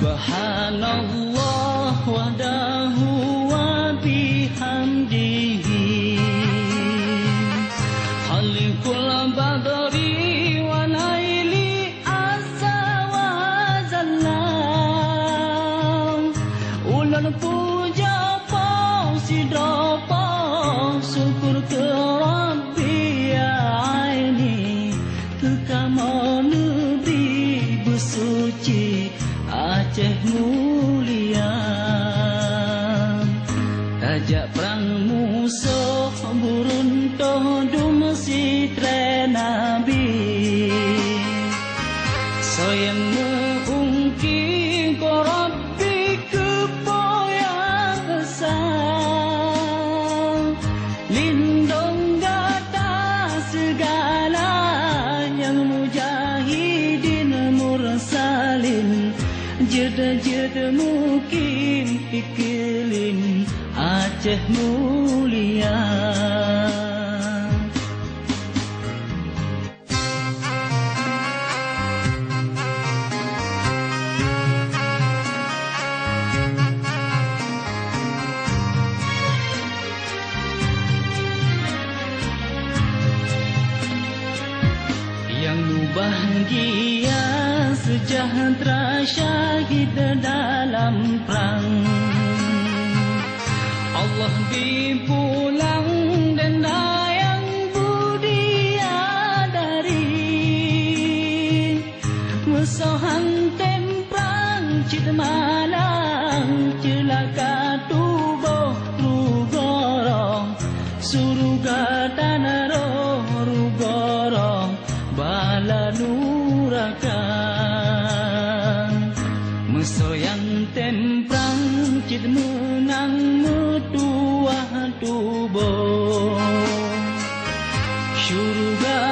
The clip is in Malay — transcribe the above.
Subhanallah wahdahu wa bihamdihi Khaliqul badri wa laili asa wa zallam Ulan puja pausidra syukur ke Rabbi aini Kekamanu di bersuci Aceh mulia Tajak perang musuh buruntuh dumsi tre nabi Soyang meungki ko Rabbi kepoyang besar Lindung gata segala yang mujahidin mursalin Jeda-jeda mukim iklim Aceh mulia Yang bahagia sejahtera syahid dalam perang Allah dipulang dan yang budiadari Musuhan temprang cid malang celaka tubuh rugorong Suruga tanah roh rugorong bala nurakan Mesoyang temprang cid menang metuah tubuh Syurga